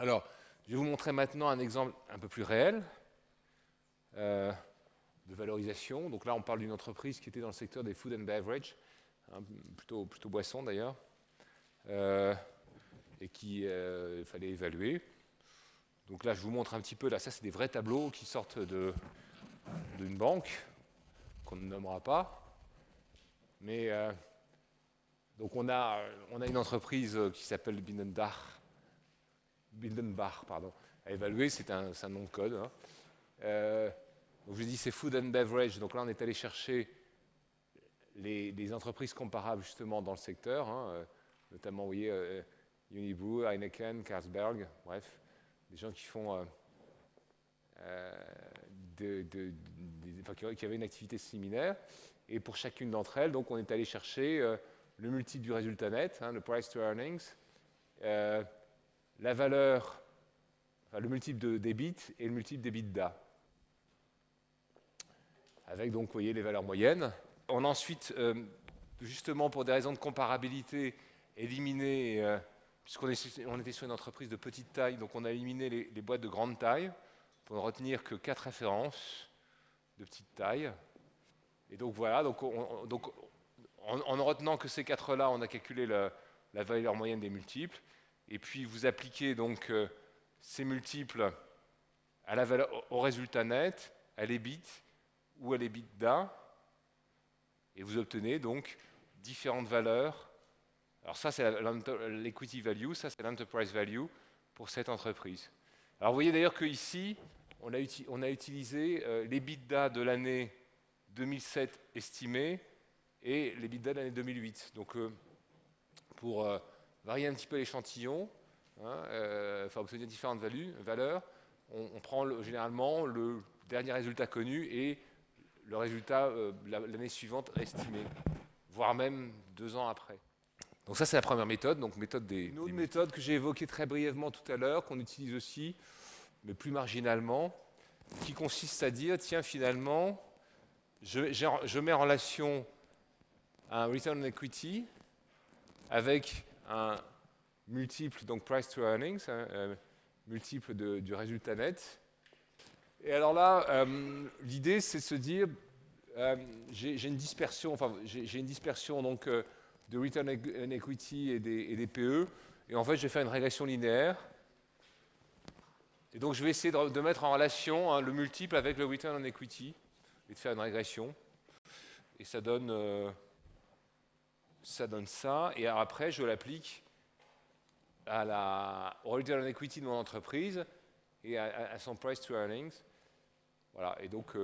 Alors, je vais vous montrer maintenant un exemple un peu plus réel de valorisation. Donc là, on parle d'une entreprise qui était dans le secteur des food and beverage, hein, plutôt boisson d'ailleurs, et qu'il fallait évaluer. Donc là, je vous montre un petit peu, là, ça c'est des vrais tableaux qui sortent d'une banque, qu'on ne nommera pas. Mais donc on a une entreprise qui s'appelle Bindenbach, pardon, à évaluer, c'est un nom de code. Hein. Donc je dis c'est food and beverage, donc là on est allé chercher les entreprises comparables justement dans le secteur, hein, notamment vous voyez Unibrew, Heineken, Carlsberg, bref, des gens qui font qui avaient une activité similaire. Et pour chacune d'entre elles, donc on est allé chercher le multiple du résultat net, hein, le price to earnings, la valeur, enfin, le multiple d'EBIT et le multiple d'EBITDA. Avec donc, vous voyez, les valeurs moyennes. On a ensuite, justement pour des raisons de comparabilité, éliminé, puisqu'on était sur une entreprise de petite taille, donc on a éliminé les boîtes de grande taille pour ne retenir que 4 références de petite taille. Et donc voilà, donc en ne retenant que ces 4-là, on a calculé la valeur moyenne des multiples. Et puis vous appliquez donc ces multiples à la valeur, au résultat net, à l'EBIT ou à l'EBITDA, et vous obtenez donc différentes valeurs. Alors ça, c'est l'equity value, ça, c'est l'enterprise value pour cette entreprise. Alors vous voyez d'ailleurs qu'ici, on a utilisé l'EBITDA de l'année 2007 estimé et l'EBITDA de l'année 2008. Donc pour varier un petit peu l'échantillon, hein, enfin obtenir différentes valeurs, on prend généralement le dernier résultat connu et le résultat l'année suivante estimé, voire même 2 ans après. Donc ça c'est la première méthode, donc méthode Une autre méthode que j'ai évoquée très brièvement tout à l'heure, qu'on utilise aussi, mais plus marginalement, qui consiste à dire, tiens finalement, je mets en relation un return on equity avec un multiple, donc price to earnings, hein, multiple du résultat net. Et alors là, l'idée c'est de se dire, j'ai une dispersion, j'ai une dispersion donc de return on equity et des PE, et en fait je vais faire une régression linéaire. Et donc je vais essayer de mettre en relation hein, le multiple avec le return on equity et de faire une régression. Et ça donne ça. Et après, je l'applique au return on equity de mon entreprise et à son price to earnings. Voilà. Et donc,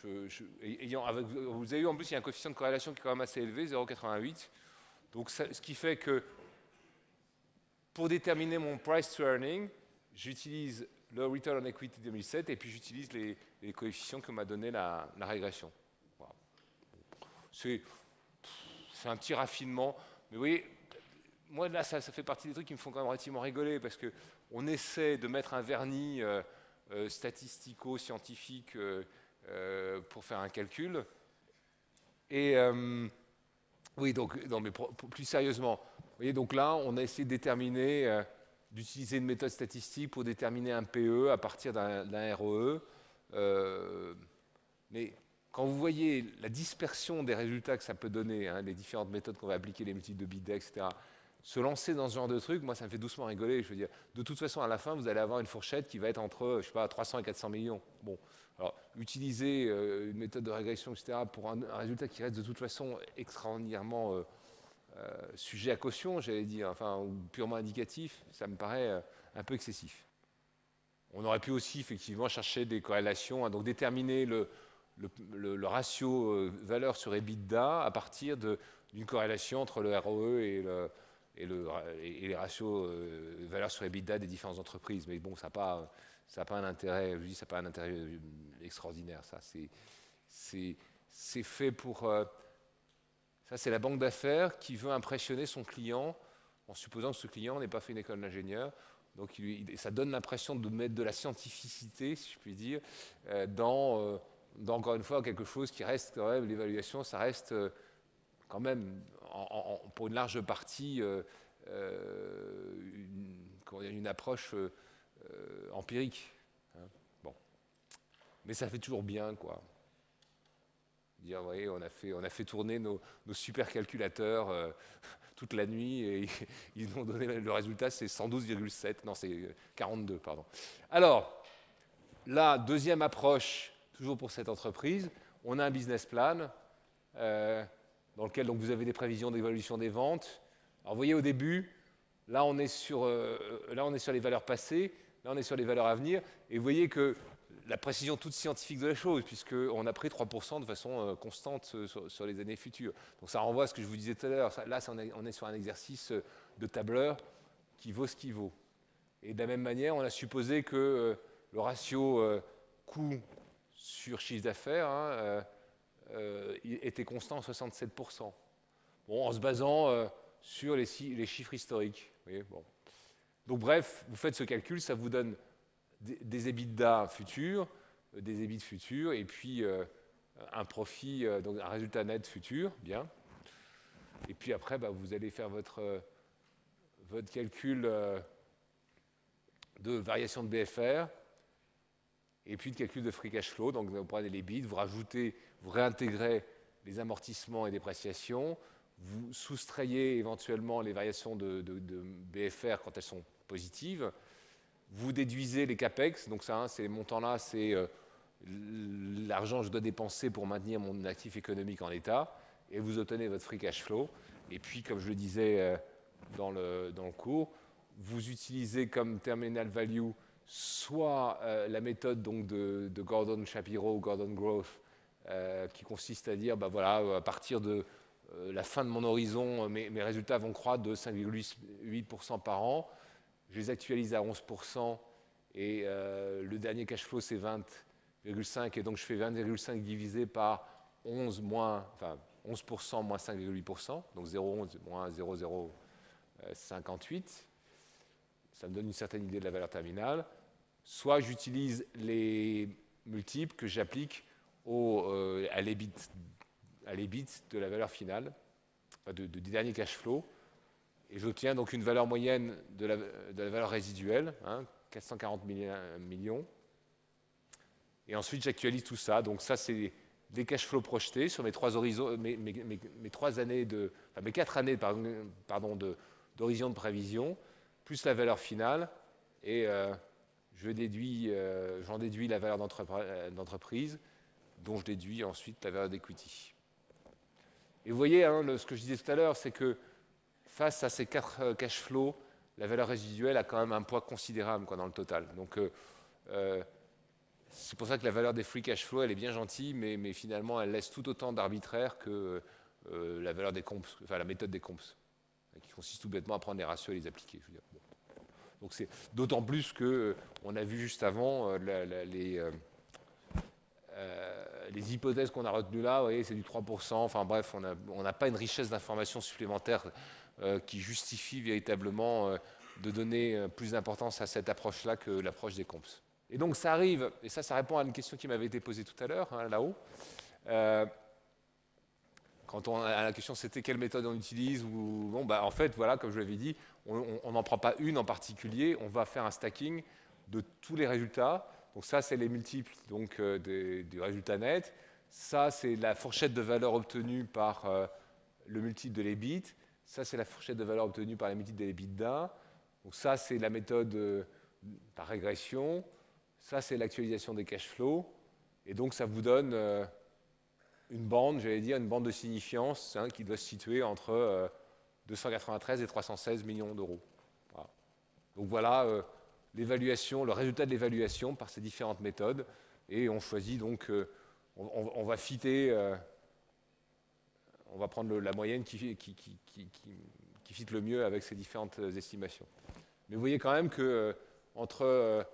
vous avez vu en plus, il y a un coefficient de corrélation qui est quand même assez élevé, 0,88. Donc, ce qui fait que pour déterminer mon price to earning, j'utilise le return on equity 2007 et puis j'utilise les coefficients que m'a donné la régression. Voilà. C'est un petit raffinement. Mais vous voyez, moi là, ça fait partie des trucs qui me font quand même relativement rigoler parce qu'on essaie de mettre un vernis statistico-scientifique pour faire un calcul. Et oui, donc, non, mais plus sérieusement, vous voyez, donc là, on a essayé de déterminer, d'utiliser une méthode statistique pour déterminer un PE à partir d'un ROE. Mais quand vous voyez la dispersion des résultats que ça peut donner, hein, les différentes méthodes qu'on va appliquer, les multiples de BIDEX, etc., se lancer dans ce genre de truc, moi, ça me fait doucement rigoler. Je veux dire, de toute façon, à la fin, vous allez avoir une fourchette qui va être entre, je sais pas, 300 et 400 millions. Bon, alors, utiliser une méthode de régression, etc., pour un résultat qui reste de toute façon extraordinairement sujet à caution, j'allais dire, enfin, ou purement indicatif, ça me paraît un peu excessif. On aurait pu aussi, effectivement, chercher des corrélations, hein, donc déterminer le ratio valeur sur EBITDA à partir d'une corrélation entre le ROE et les ratios valeur sur EBITDA des différentes entreprises. Mais bon, ça n'a pas un intérêt, je dis, ça n'a pas un intérêt extraordinaire. Ça, c'est fait pour. Ça, c'est la banque d'affaires qui veut impressionner son client en supposant que ce client n'ait pas fait une école d'ingénieur. Donc, ça donne l'impression de mettre de la scientificité, si je puis dire, dans encore une fois, quelque chose qui reste quand même, l'évaluation, ça reste pour une large partie, une approche empirique. Hein. Bon. Mais ça fait toujours bien, quoi. Dire, oui, on a fait tourner nos supercalculateurs toute la nuit et ils nous ont donné le résultat, c'est 112,7, non, c'est 42, pardon. Alors, la deuxième approche, toujours pour cette entreprise, on a un business plan dans lequel donc, vous avez des prévisions d'évolution des ventes. Alors, vous voyez au début, là on est sur les valeurs passées, là on est sur les valeurs à venir, et vous voyez que la précision toute scientifique de la chose, puisqu'on a pris 3% de façon constante sur les années futures. Donc ça renvoie à ce que je vous disais tout à l'heure. Là, on est sur un exercice de tableur qui vaut ce qu'il vaut. Et de la même manière, on a supposé que le ratio coût sur chiffre d'affaires était constant à 67%. Bon, en se basant sur les chiffres historiques. Vous voyez, bon. Donc bref, vous faites ce calcul, ça vous donne des EBITDA futurs, des EBIT futurs, et puis un profit, donc un résultat net futur, bien. Et puis après, bah, vous allez faire votre calcul de variation de BFR, et puis de calcul de free cash flow. Donc vous prenez les EBIT, vous réintégrez les amortissements et dépréciations, vous soustrayez éventuellement les variations de BFR quand elles sont positives. Vous déduisez les CAPEX, donc ça, ces montants-là, c'est l'argent que je dois dépenser pour maintenir mon actif économique en état, et vous obtenez votre free cash flow. Et puis, comme je le disais dans le cours, vous utilisez comme terminal value soit la méthode donc, de Gordon Shapiro ou Gordon Growth, qui consiste à dire, bah, voilà, à partir de la fin de mon horizon, mes résultats vont croître de 5,8% par an. Je les actualise à 11% et le dernier cash flow c'est 20,5 et donc je fais 20,5 divisé par 11 moins, enfin 11% moins 5,8%, donc 0,11 moins 0,058. Ça me donne une certaine idée de la valeur terminale. Soit j'utilise les multiples que j'applique à l'EBIT de la valeur finale, enfin du dernier cash flow. Et j'obtiens donc une valeur moyenne de la valeur résiduelle, 440 millions. Et ensuite, j'actualise tout ça. Donc ça, c'est des cash flows projetés sur mes 3 horizons, mes 4 années d'horizon de prévision, plus la valeur finale. Et j'en déduis la valeur d'entreprise, dont je déduis ensuite la valeur d'equity. Et vous voyez, ce que je disais tout à l'heure, c'est que face à ces 4 cash flows, la valeur résiduelle a quand même un poids considérable dans le total. Donc, c'est pour ça que la valeur des free cash flow, elle est bien gentille, mais finalement, elle laisse tout autant d'arbitraire que la valeur des comps, enfin la méthode des comps, qui consiste tout bêtement à prendre des ratios et les appliquer. Je veux dire. Bon. Donc, c'est d'autant plus qu'on a vu juste avant les hypothèses qu'on a retenues là, vous voyez, c'est du 3%. Enfin bref, on n'a pas une richesse d'informations supplémentaires qui justifie véritablement de donner plus d'importance à cette approche-là que l'approche des comps. Et donc ça arrive, et ça répond à une question qui m'avait été posée tout à l'heure, là-haut. Quand la question c'était quelle méthode on utilise, en fait, voilà, comme je l'avais dit, on n'en prend pas une en particulier, on va faire un stacking de tous les résultats. Donc ça, c'est les multiples donc, du résultat net. Ça, c'est la fourchette de valeur obtenue par le multiple de l'EBIT. Ça, c'est la fourchette de valeur obtenue par les multiples de l'EBITDA. Donc ça, c'est la méthode par régression. Ça, c'est l'actualisation des cash flows. Et donc, ça vous donne une bande, j'allais dire, une bande de signifiance qui doit se situer entre 293 et 316 millions d'euros. Voilà. Donc voilà l'évaluation, le résultat de l'évaluation par ces différentes méthodes. Et on choisit donc, on va fitter, on va prendre la moyenne qui fit le mieux avec ces différentes estimations. Mais vous voyez quand même que entre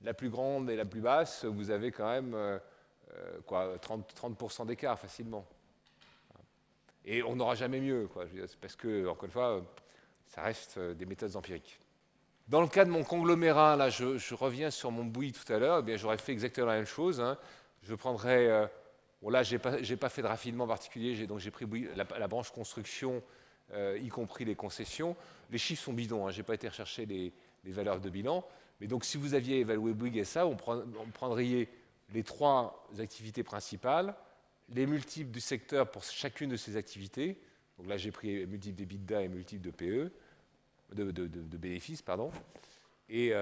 la plus grande et la plus basse, vous avez quand même 30% d'écart facilement. Et on n'aura jamais mieux, parce que, encore une fois, ça reste des méthodes empiriques. Dans le cas de mon conglomérat, là, je reviens sur mon bouilli tout à l'heure, j'aurais fait exactement la même chose. Je prendrais, bon là, j'ai pas fait de raffinement particulier, donc j'ai pris la branche construction, y compris les concessions. Les chiffres sont bidons, j'ai pas été rechercher les les valeurs de bilan. Mais donc, si vous aviez évalué Bouygues SA, on prendrait les 3 activités principales, les multiples du secteur pour chacune de ces activités. Donc là, j'ai pris multiples d'EBITDA et multiples de PE, de bénéfices, pardon. Et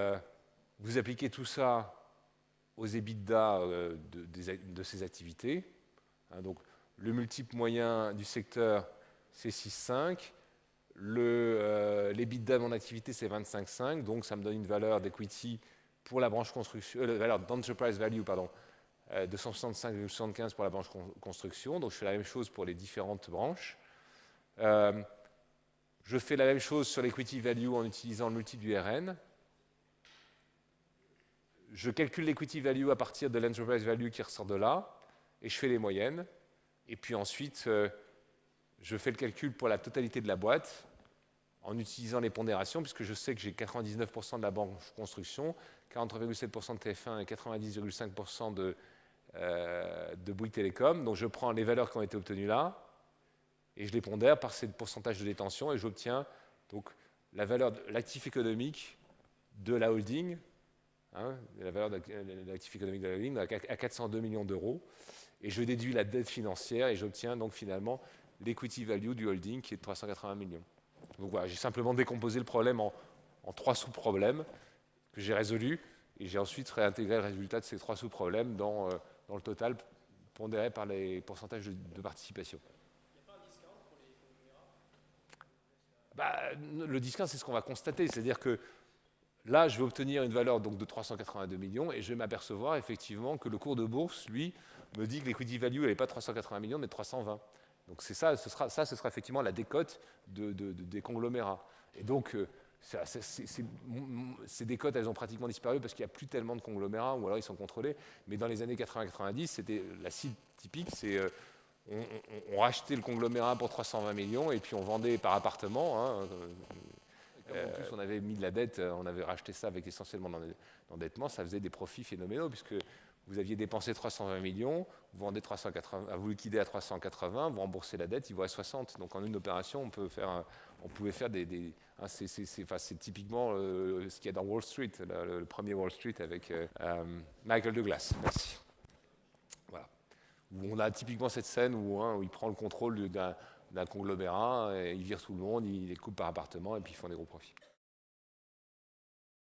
vous appliquez tout ça aux EBITDA de ces activités. Hein, donc, le multiple moyen du secteur, c'est 6,5. L'EBITDA de mon activité, c'est 25,5. Donc, ça me donne une valeur d'equity pour la branche construction, la valeur d'enterprise value, pardon, de 165,75 pour la branche construction. Donc, je fais la même chose pour les différentes branches. Je fais la même chose sur l'equity value en utilisant le multiple du RN. Je calcule l'equity value à partir de l'enterprise value qui ressort de là, et je fais les moyennes. Et puis ensuite, je fais le calcul pour la totalité de la boîte en utilisant les pondérations, puisque je sais que j'ai 99% de la branche construction, 43,7% de TF1 et 90,5% de Bouygues Télécom. Donc je prends les valeurs qui ont été obtenues là, et je les pondère par ces pourcentages de détention, et j'obtiens donc la valeur de l'actif économique de la holding, hein, la valeur de l'actif économique de la holding à 402 millions d'euros. Et je déduis la dette financière et j'obtiens donc finalement l'equity value du holding qui est de 380 millions. Donc voilà, j'ai simplement décomposé le problème en 3 sous-problèmes que j'ai résolus et j'ai ensuite réintégré le résultat de ces 3 sous-problèmes dans le total pondéré par les pourcentages de participation. Il n'y a pas un discount pour les conglomérats? Le discount, c'est ce qu'on va constater, c'est-à-dire que là, je vais obtenir une valeur donc, de 382 millions et je vais m'apercevoir effectivement que le cours de bourse, lui, me dit que l'equity value, elle n'est pas 380 millions, mais 320. Donc c'est ça, ce sera effectivement la décote des conglomérats. Et donc, ces décotes, elles ont pratiquement disparu parce qu'il n'y a plus tellement de conglomérats, ou alors ils sont contrôlés. Mais dans les années 80-90, c'était la cible typique, c'est on rachetait le conglomérat pour 320 millions et puis on vendait par appartement. Hein, en plus, on avait mis de la dette, on avait racheté ça avec essentiellement d'endettement, ça faisait des profits phénoménaux, puisque vous aviez dépensé 320 millions, vous vendez 380, vous liquidez à 380, vous remboursez la dette, il vous reste 60. Donc en une opération, on pouvait faire c'est typiquement ce qu'il y a dans Wall Street, le premier Wall Street avec Michael Douglas. Merci. Voilà. Où on a typiquement cette scène où il prend le contrôle d'un conglomérat, et il vire tout le monde, il les coupe par appartement et puis ils font des gros profits.